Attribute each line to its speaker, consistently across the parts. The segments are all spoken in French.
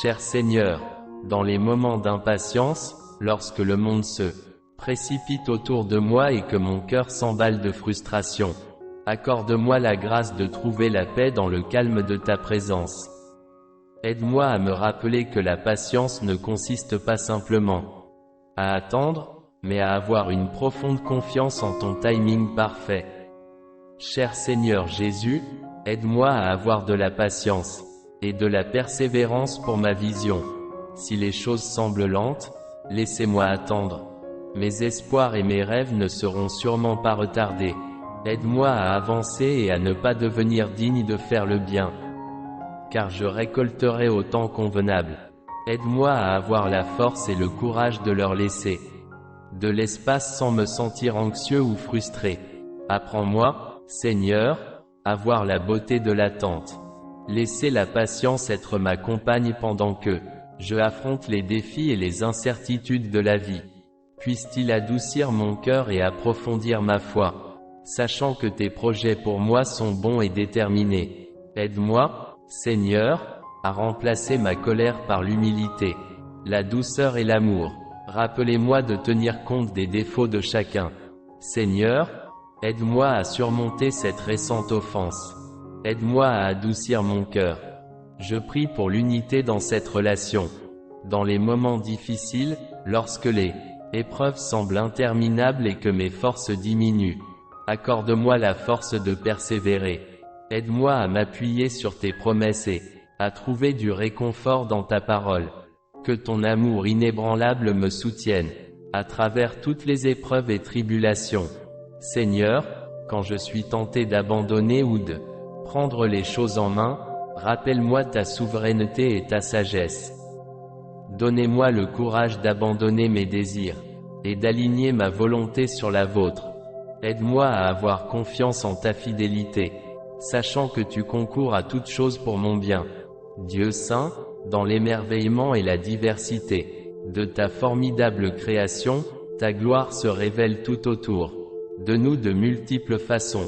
Speaker 1: Cher Seigneur, dans les moments d'impatience, lorsque le monde se précipite autour de moi et que mon cœur s'emballe de frustration, accorde-moi la grâce de trouver la paix dans le calme de ta présence. Aide-moi à me rappeler que la patience ne consiste pas simplement à attendre, mais à avoir une profonde confiance en ton timing parfait. Cher Seigneur Jésus, aide-moi à avoir de la patience et de la persévérance pour ma vision. Si les choses semblent lentes, laissez-moi attendre. Mes espoirs et mes rêves ne seront sûrement pas retardés. Aide-moi à avancer et à ne pas devenir digne de faire le bien, car je récolterai au temps convenable. Aide-moi à avoir la force et le courage de leur laisser de l'espace sans me sentir anxieux ou frustré. Apprends-moi, Seigneur, à voir la beauté de l'attente. Laissez la patience être ma compagne pendant que je affronte les défis et les incertitudes de la vie. Puisse-t-il adoucir mon cœur et approfondir ma foi, sachant que tes projets pour moi sont bons et déterminés. Aide-moi, Seigneur, à remplacer ma colère par l'humilité, la douceur et l'amour. Rappelez-moi de tenir compte des défauts de chacun. Seigneur, aide-moi à surmonter cette récente offense. Aide-moi à adoucir mon cœur. Je prie pour l'unité dans cette relation. Dans les moments difficiles, lorsque les épreuves semblent interminables et que mes forces diminuent, accorde-moi la force de persévérer. Aide-moi à m'appuyer sur tes promesses et à trouver du réconfort dans ta parole. Que ton amour inébranlable me soutienne à travers toutes les épreuves et tribulations. Seigneur, quand je suis tenté d'abandonner ou de prendre les choses en main, rappelle-moi ta souveraineté et ta sagesse. Donnez-moi le courage d'abandonner mes désirs et d'aligner ma volonté sur la vôtre. Aide-moi à avoir confiance en ta fidélité, sachant que tu concours à toutes choses pour mon bien. Dieu saint, dans l'émerveillement et la diversité de ta formidable création, ta gloire se révèle tout autour de nous de multiples façons.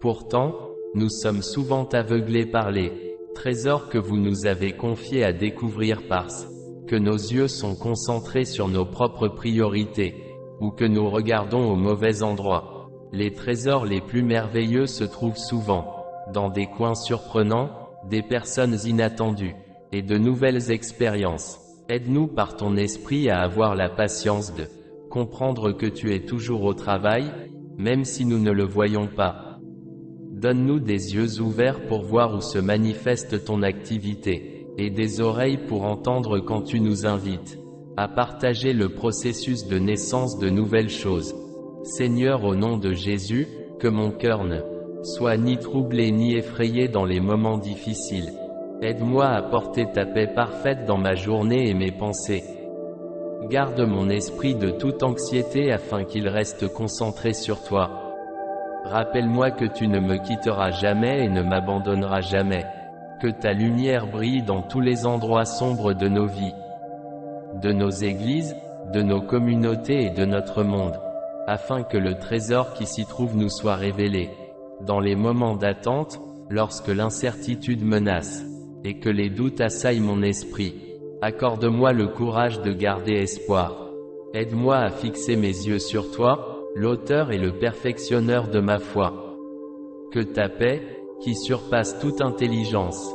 Speaker 1: Pourtant, nous sommes souvent aveuglés par les trésors que vous nous avez confiés à découvrir parce que nos yeux sont concentrés sur nos propres priorités, ou que nous regardons au mauvais endroit. Les trésors les plus merveilleux se trouvent souvent dans des coins surprenants, des personnes inattendues, et de nouvelles expériences. Aide-nous par ton esprit à avoir la patience de comprendre que tu es toujours au travail, même si nous ne le voyons pas. Donne-nous des yeux ouverts pour voir où se manifeste ton activité, et des oreilles pour entendre quand tu nous invites à partager le processus de naissance de nouvelles choses. Seigneur, au nom de Jésus, que mon cœur ne soit ni troublé ni effrayé dans les moments difficiles. Aide-moi à porter ta paix parfaite dans ma journée et mes pensées. Garde mon esprit de toute anxiété afin qu'il reste concentré sur toi. Rappelle-moi que tu ne me quitteras jamais et ne m'abandonneras jamais. Que ta lumière brille dans tous les endroits sombres de nos vies, de nos églises, de nos communautés et de notre monde, afin que le trésor qui s'y trouve nous soit révélé. Dans les moments d'attente, lorsque l'incertitude menace, et que les doutes assaillent mon esprit, accorde-moi le courage de garder espoir. Aide-moi à fixer mes yeux sur toi, l'auteur et le perfectionneur de ma foi. Que ta paix, qui surpasse toute intelligence,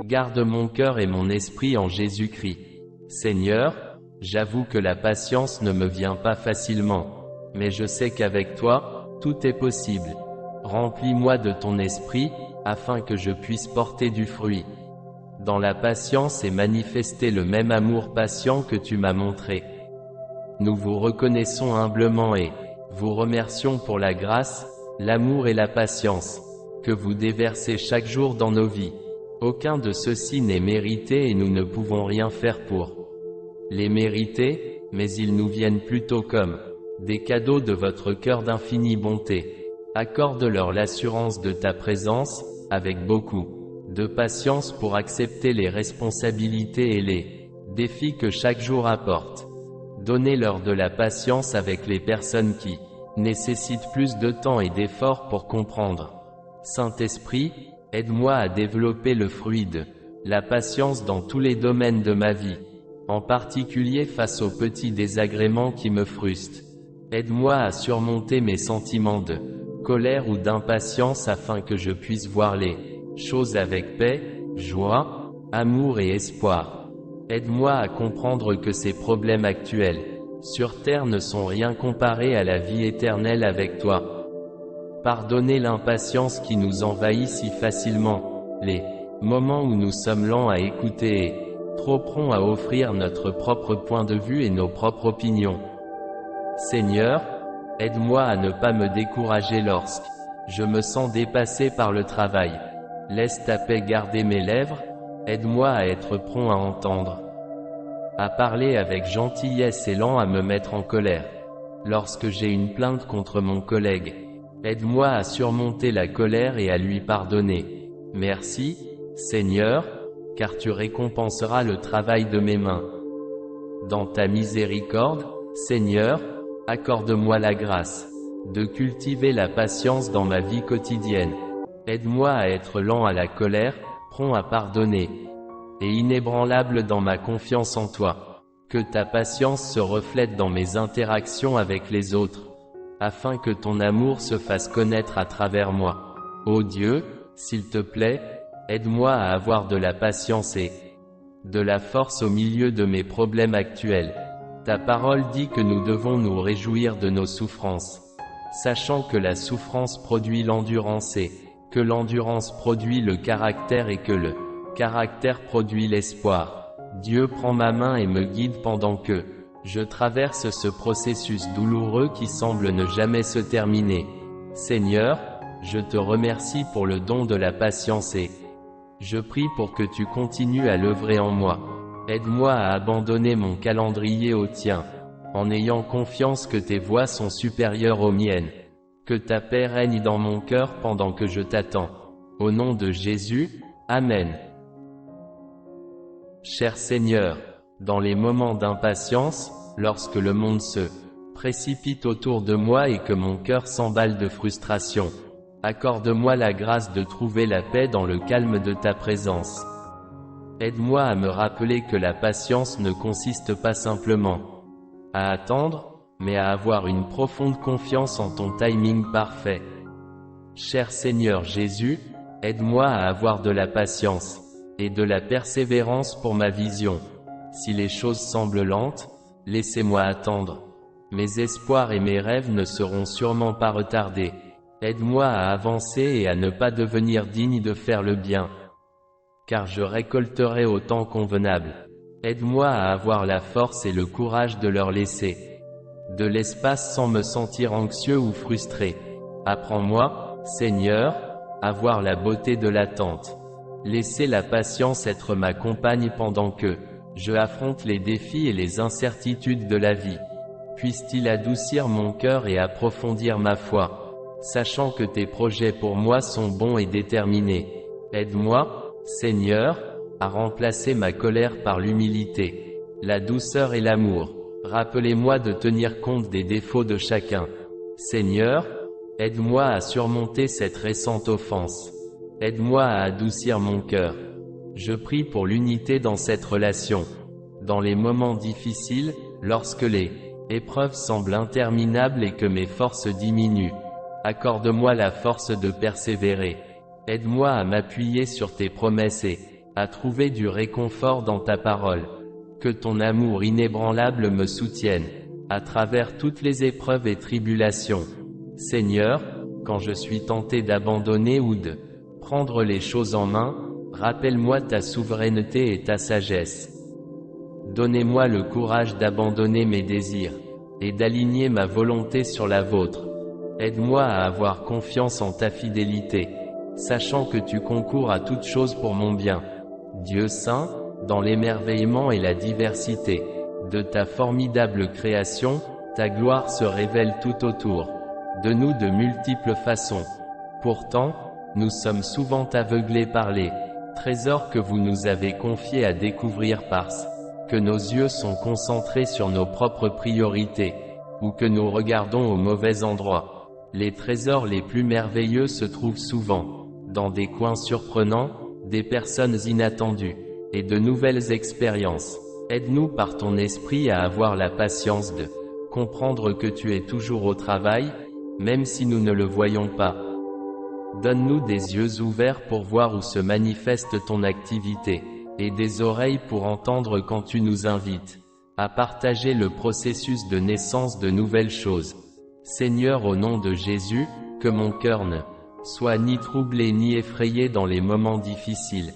Speaker 1: garde mon cœur et mon esprit en Jésus-Christ. Seigneur, j'avoue que la patience ne me vient pas facilement, mais je sais qu'avec toi, tout est possible. Remplis-moi de ton esprit, afin que je puisse porter du fruit dans la patience et manifester le même amour patient que tu m'as montré. Nous vous reconnaissons humblement et vous remercions pour la grâce, l'amour et la patience que vous déversez chaque jour dans nos vies. Aucun de ceux-ci n'est mérité et nous ne pouvons rien faire pour les mériter, mais ils nous viennent plutôt comme des cadeaux de votre cœur d'infinie bonté. Accorde-leur l'assurance de ta présence, avec beaucoup de patience pour accepter les responsabilités et les défis que chaque jour apporte. Donnez-leur de la patience avec les personnes qui nécessitent plus de temps et d'efforts pour comprendre. Saint-Esprit, aide-moi à développer le fruit de la patience dans tous les domaines de ma vie, en particulier face aux petits désagréments qui me frustrent. Aide-moi à surmonter mes sentiments de colère ou d'impatience afin que je puisse voir les choses avec paix, joie, amour et espoir. Aide-moi à comprendre que ces problèmes actuels sur terre ne sont rien comparés à la vie éternelle avec toi. Pardonnez l'impatience qui nous envahit si facilement, les moments où nous sommes lents à écouter et trop prompts à offrir notre propre point de vue et nos propres opinions. Seigneur, aide-moi à ne pas me décourager lorsque je me sens dépassé par le travail. Laisse ta paix garder mes lèvres, aide-moi à être prompt à entendre, à parler avec gentillesse et lent à me mettre en colère. Lorsque j'ai une plainte contre mon collègue, aide-moi à surmonter la colère et à lui pardonner. Merci, Seigneur, car tu récompenseras le travail de mes mains. Dans ta miséricorde, Seigneur, accorde-moi la grâce de cultiver la patience dans ma vie quotidienne. Aide-moi à être lent à la colère, prompt à pardonner, et inébranlable dans ma confiance en toi. Que ta patience se reflète dans mes interactions avec les autres, afin que ton amour se fasse connaître à travers moi. Ô Dieu, s'il te plaît, aide-moi à avoir de la patience et de la force au milieu de mes problèmes actuels. Ta parole dit que nous devons nous réjouir de nos souffrances, sachant que la souffrance produit l'endurance et que l'endurance produit le caractère et que le caractère produit l'espoir. Dieu prend ma main et me guide pendant que je traverse ce processus douloureux qui semble ne jamais se terminer. Seigneur, je te remercie pour le don de la patience et je prie pour que tu continues à l'œuvrer en moi. Aide-moi à abandonner mon calendrier au tien, en ayant confiance que tes voies sont supérieures aux miennes. Que ta paix règne dans mon cœur pendant que je t'attends. Au nom de Jésus, Amen. Cher Seigneur, dans les moments d'impatience, lorsque le monde se précipite autour de moi et que mon cœur s'emballe de frustration, accorde-moi la grâce de trouver la paix dans le calme de ta présence. Aide-moi à me rappeler que la patience ne consiste pas simplement à attendre, mais à avoir une profonde confiance en ton timing parfait. Cher Seigneur Jésus, aide-moi à avoir de la patience et de la persévérance pour ma vision. Si les choses semblent lentes, laissez-moi attendre. Mes espoirs et mes rêves ne seront sûrement pas retardés. Aide-moi à avancer et à ne pas devenir digne de faire le bien, car je récolterai au temps convenable. Aide-moi à avoir la force et le courage de leur laisser de l'espace sans me sentir anxieux ou frustré. Apprends-moi, Seigneur, à voir la beauté de l'attente. Laissez la patience être ma compagne pendant que je affronte les défis et les incertitudes de la vie. Puisse-t-il adoucir mon cœur et approfondir ma foi, sachant que tes projets pour moi sont bons et déterminés. Aide-moi, Seigneur, à remplacer ma colère par l'humilité, la douceur et l'amour. Rappelez-moi de tenir compte des défauts de chacun. Seigneur, aide-moi à surmonter cette récente offense. Aide-moi à adoucir mon cœur. Je prie pour l'unité dans cette relation. Dans les moments difficiles, lorsque les épreuves semblent interminables et que mes forces diminuent, accorde-moi la force de persévérer. Aide-moi à m'appuyer sur tes promesses et à trouver du réconfort dans ta parole. Que ton amour inébranlable me soutienne à travers toutes les épreuves et tribulations. Seigneur, quand je suis tenté d'abandonner ou de prendre les choses en main, rappelle-moi ta souveraineté et ta sagesse. Donnez-moi le courage d'abandonner mes désirs et d'aligner ma volonté sur la vôtre. Aide-moi à avoir confiance en ta fidélité, sachant que tu concours à toutes choses pour mon bien. Dieu saint, dans l'émerveillement et la diversité de ta formidable création, ta gloire se révèle tout autour de nous de multiples façons. Pourtant, nous sommes souvent aveuglés par les trésors que vous nous avez confiés à découvrir parce que nos yeux sont concentrés sur nos propres priorités, ou que nous regardons au mauvais endroit. Les trésors les plus merveilleux se trouvent souvent dans des coins surprenants, des personnes inattendues, et de nouvelles expériences. Aide-nous par ton esprit à avoir la patience de comprendre que tu es toujours au travail, même si nous ne le voyons pas. Donne-nous des yeux ouverts pour voir où se manifeste ton activité, et des oreilles pour entendre quand tu nous invites à partager le processus de naissance de nouvelles choses. Seigneur, au nom de Jésus, que mon cœur ne soit ni troublé ni effrayé dans les moments difficiles.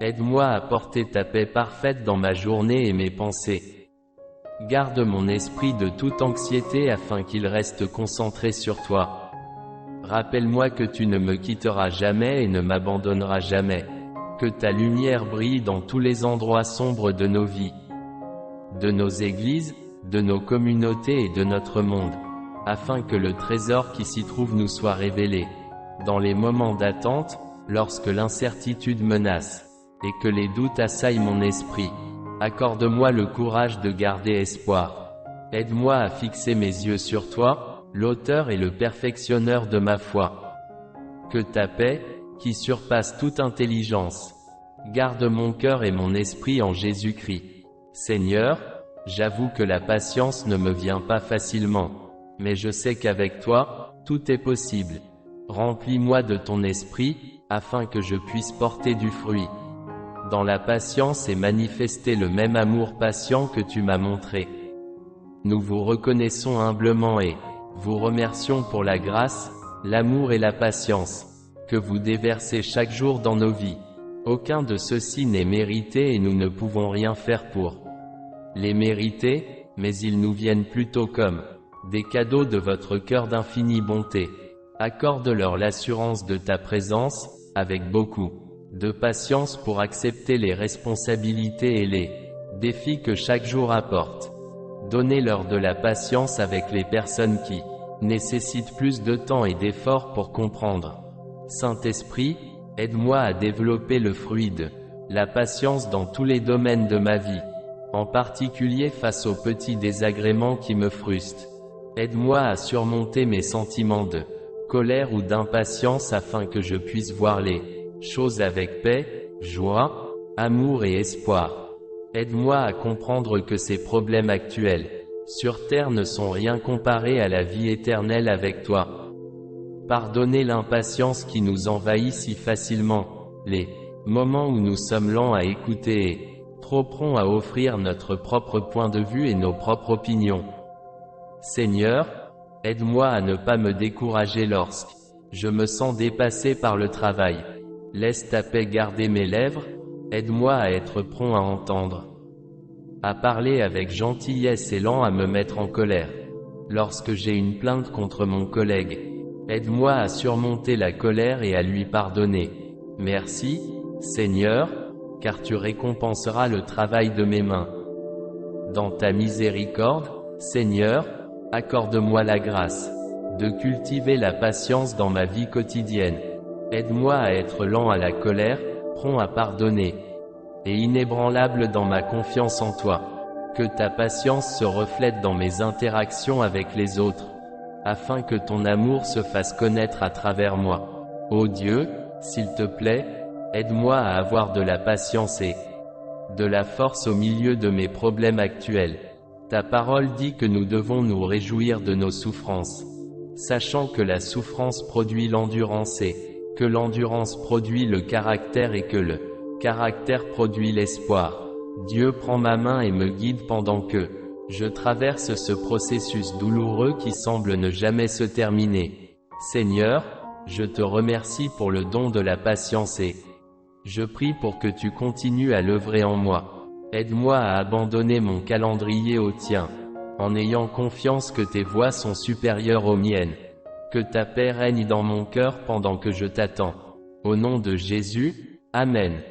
Speaker 1: Aide-moi à porter ta paix parfaite dans ma journée et mes pensées. Garde mon esprit de toute anxiété afin qu'il reste concentré sur toi. Rappelle-moi que tu ne me quitteras jamais et ne m'abandonneras jamais. Que ta lumière brille dans tous les endroits sombres de nos vies, de nos églises, de nos communautés et de notre monde, afin que le trésor qui s'y trouve nous soit révélé. Dans les moments d'attente, lorsque l'incertitude menace, et que les doutes assaillent mon esprit, accorde-moi le courage de garder espoir. Aide-moi à fixer mes yeux sur toi, l'auteur et le perfectionneur de ma foi. Que ta paix, qui surpasse toute intelligence, garde mon cœur et mon esprit en Jésus-Christ. Seigneur, j'avoue que la patience ne me vient pas facilement, mais je sais qu'avec toi, tout est possible. Remplis-moi de ton esprit, afin que je puisse porter du fruit dans la patience et manifester le même amour patient que tu m'as montré. Nous vous reconnaissons humblement et vous remercions pour la grâce, l'amour et la patience que vous déversez chaque jour dans nos vies. Aucun de ceux-ci n'est mérité et nous ne pouvons rien faire pour les mériter, mais ils nous viennent plutôt comme des cadeaux de votre cœur d'infinie bonté. Accorde-leur l'assurance de ta présence, avec beaucoup de patience pour accepter les responsabilités et les défis que chaque jour apporte. Donnez-leur de la patience avec les personnes qui nécessitent plus de temps et d'efforts pour comprendre. Saint-Esprit, aide-moi à développer le fruit de la patience dans tous les domaines de ma vie, en particulier face aux petits désagréments qui me frustrent. Aide-moi à surmonter mes sentiments de colère ou d'impatience afin que je puisse voir les choses avec paix, joie, amour et espoir. Aide-moi à comprendre que ces problèmes actuels sur terre ne sont rien comparés à la vie éternelle avec toi. Pardonnez l'impatience qui nous envahit si facilement, les moments où nous sommes lents à écouter et trop prompts à offrir notre propre point de vue et nos propres opinions. Seigneur, aide-moi à ne pas me décourager lorsque je me sens dépassé par le travail. Laisse ta paix garder mes lèvres, aide-moi à être prompt à entendre, à parler avec gentillesse et lent à me mettre en colère. Lorsque j'ai une plainte contre mon collègue, aide-moi à surmonter la colère et à lui pardonner. Merci, Seigneur, car tu récompenseras le travail de mes mains. Dans ta miséricorde, Seigneur, accorde-moi la grâce de cultiver la patience dans ma vie quotidienne. Aide-moi à être lent à la colère, prompt à pardonner, et inébranlable dans ma confiance en toi. Que ta patience se reflète dans mes interactions avec les autres, afin que ton amour se fasse connaître à travers moi. Ô Dieu, s'il te plaît, aide-moi à avoir de la patience et de la force au milieu de mes problèmes actuels. Ta parole dit que nous devons nous réjouir de nos souffrances, sachant que la souffrance produit l'endurance et que l'endurance produit le caractère et que le caractère produit l'espoir. Dieu prend ma main et me guide pendant que je traverse ce processus douloureux qui semble ne jamais se terminer. Seigneur, je te remercie pour le don de la patience et je prie pour que tu continues à l'œuvrer en moi. Aide-moi à abandonner mon calendrier au tien, en ayant confiance que tes voies sont supérieures aux miennes. Que ta paix règne dans mon cœur pendant que je t'attends. Au nom de Jésus, Amen.